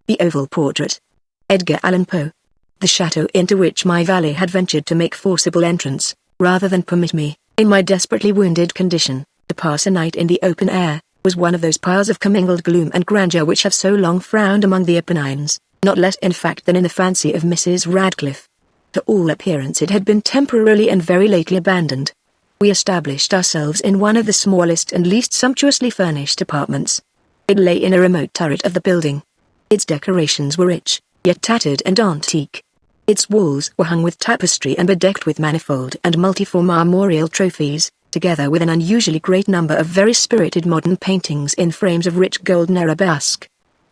The Oval Portrait. Edgar Allan Poe. The chateau into which my valet had ventured to make forcible entrance, rather than permit me, in my desperately wounded condition, to pass a night in the open air, was one of those piles of commingled gloom and grandeur which have so long frowned among the Apennines, not less in fact than in the fancy of Mrs. Radcliffe. To all appearance it had been temporarily and very lately abandoned. We established ourselves in one of the smallest and least sumptuously furnished apartments. It lay in a remote turret of the building. Its decorations were rich, yet tattered and antique. Its walls were hung with tapestry and bedecked with manifold and multiform armorial trophies, together with an unusually great number of very spirited modern paintings in frames of rich golden arabesque.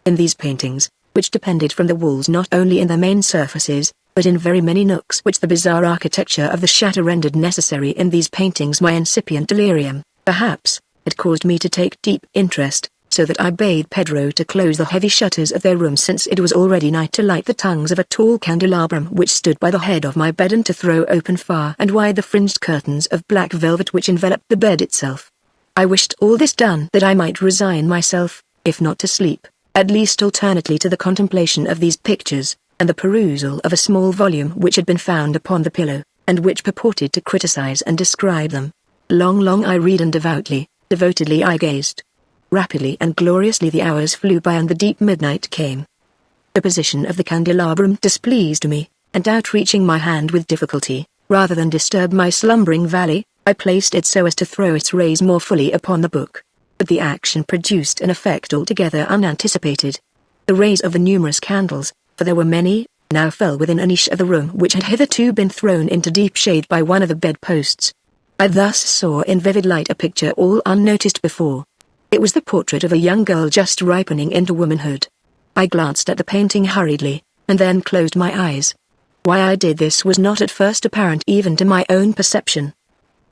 In these paintings, which depended from the walls not only in their main surfaces, but in very many nooks which the bizarre architecture of the chateau rendered necessary, in these paintings my incipient delirium, perhaps, had caused me to take deep interest, so that I bade Pedro to close the heavy shutters of their room since it was already night, to light the tongues of a tall candelabrum which stood by the head of my bed, and to throw open far and wide the fringed curtains of black velvet which enveloped the bed itself. I wished all this done that I might resign myself, if not to sleep, at least alternately to the contemplation of these pictures, and the perusal of a small volume which had been found upon the pillow, and which purported to criticize and describe them. Long I read, and devotedly I gazed. Rapidly and gloriously the hours flew by, and the deep midnight came. The position of the candelabrum displeased me, and outreaching my hand with difficulty, rather than disturb my slumbering valet, I placed it so as to throw its rays more fully upon the book. But the action produced an effect altogether unanticipated. The rays of the numerous candles, for there were many, now fell within a niche of the room which had hitherto been thrown into deep shade by one of the bedposts. I thus saw in vivid light a picture all unnoticed before. It was the portrait of a young girl just ripening into womanhood. I glanced at the painting hurriedly, and then closed my eyes. Why I did this was not at first apparent even to my own perception.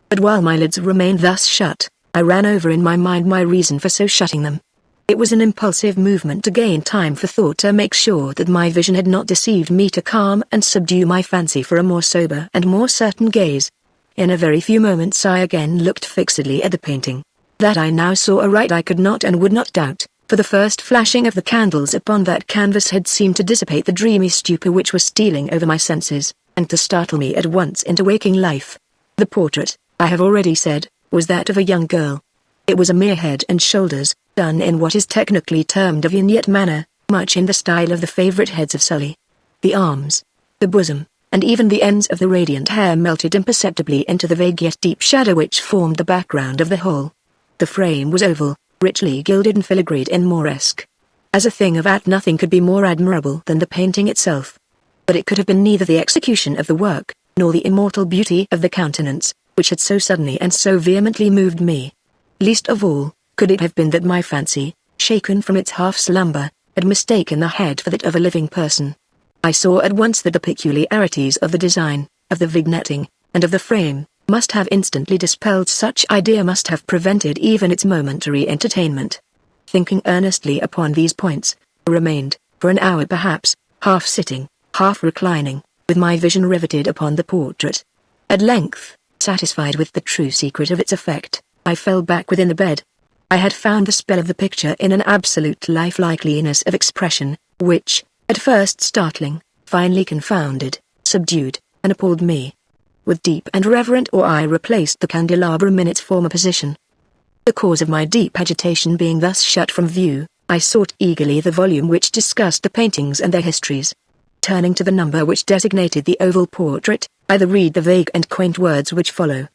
But while my lids remained thus shut, I ran over in my mind my reason for so shutting them. It was an impulsive movement to gain time for thought, to make sure that my vision had not deceived me, to calm and subdue my fancy for a more sober and more certain gaze. In a very few moments I again looked fixedly at the painting. That I now saw aright I could not and would not doubt, for the first flashing of the candles upon that canvas had seemed to dissipate the dreamy stupor which was stealing over my senses, and to startle me at once into waking life. The portrait, I have already said, was that of a young girl. It was a mere head and shoulders, done in what is technically termed a vignette manner, much in the style of the favourite heads of Sully. The arms, the bosom, and even the ends of the radiant hair melted imperceptibly into the vague yet deep shadow which formed the background of the whole. The frame was oval, richly gilded and filigreed in Moresque. As a thing of art nothing could be more admirable than the painting itself. But it could have been neither the execution of the work, nor the immortal beauty of the countenance, which had so suddenly and so vehemently moved me. Least of all, could it have been that my fancy, shaken from its half-slumber, had mistaken the head for that of a living person. I saw at once that the peculiarities of the design, of the vignetting, and of the frame, must have instantly dispelled such idea, must have prevented even its momentary entertainment. Thinking earnestly upon these points, I remained, for an hour perhaps, half sitting, half reclining, with my vision riveted upon the portrait. At length, satisfied with the true secret of its effect, I fell back within the bed. I had found the spell of the picture in an absolute lifelikeliness of expression, which, at first startling, finally confounded, subdued, and appalled me. With deep and reverent awe I replaced the candelabrum in its former position. The cause of my deep agitation being thus shut from view, I sought eagerly the volume which discussed the paintings and their histories. Turning to the number which designated the oval portrait, I read the vague and quaint words which follow.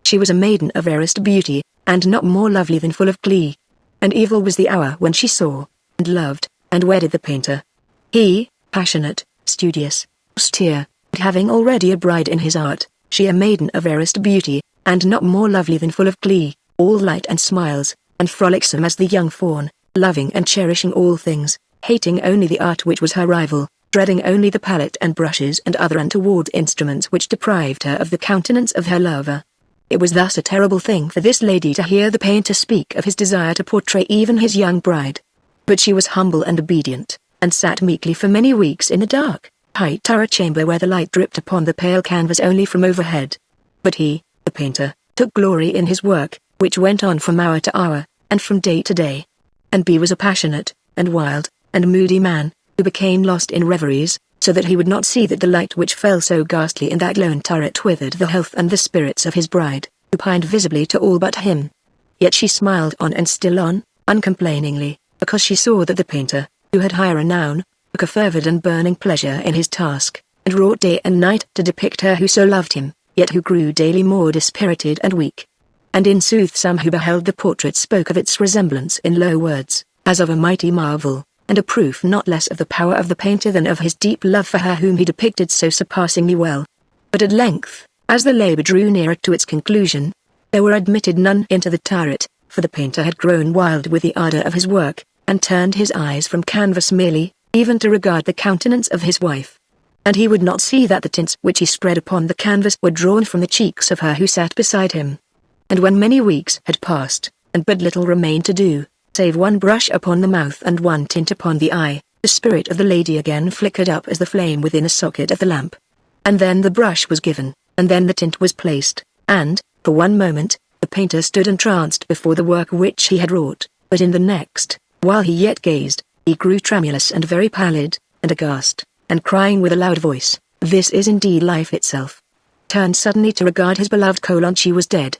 She was a maiden of rarest beauty, and not more lovely than full of glee. And evil was the hour when she saw, and loved, and wedded the painter. He, passionate, studious, austere, but having already a bride in his art, she a maiden of rarest beauty, and not more lovely than full of glee, all light and smiles, and frolicsome as the young fawn, loving and cherishing all things, hating only the art which was her rival, dreading only the palette and brushes and other untoward instruments which deprived her of the countenance of her lover. It was thus a terrible thing for this lady to hear the painter speak of his desire to portray even his young bride. But she was humble and obedient, and sat meekly for many weeks in the dark, high turret chamber where the light dripped upon the pale canvas only from overhead. But he, the painter, took glory in his work, which went on from hour to hour, and from day to day. And B was a passionate, and wild, and moody man, who became lost in reveries, so that he would not see that the light which fell so ghastly in that lone turret withered the health and the spirits of his bride, who pined visibly to all but him. Yet she smiled on and still on, uncomplainingly, because she saw that the painter, who had high renown, took a fervid and burning pleasure in his task, and wrought day and night to depict her who so loved him, yet who grew daily more dispirited and weak. And in sooth some who beheld the portrait spoke of its resemblance in low words, as of a mighty marvel, and a proof not less of the power of the painter than of his deep love for her whom he depicted so surpassingly well. But at length, as the labour drew nearer to its conclusion, there were admitted none into the turret, for the painter had grown wild with the ardour of his work, and turned his eyes from canvas merely, even to regard the countenance of his wife. And he would not see that the tints which he spread upon the canvas were drawn from the cheeks of her who sat beside him. And when many weeks had passed, and but little remained to do, save one brush upon the mouth and one tint upon the eye, the spirit of the lady again flickered up as the flame within a socket of the lamp. And then the brush was given, and then the tint was placed, and, for one moment, the painter stood entranced before the work which he had wrought, but in the next, while he yet gazed, he grew tremulous and very pallid, and aghast, and crying with a loud voice, "This is indeed life itself," turned suddenly to regard his beloved: she was dead.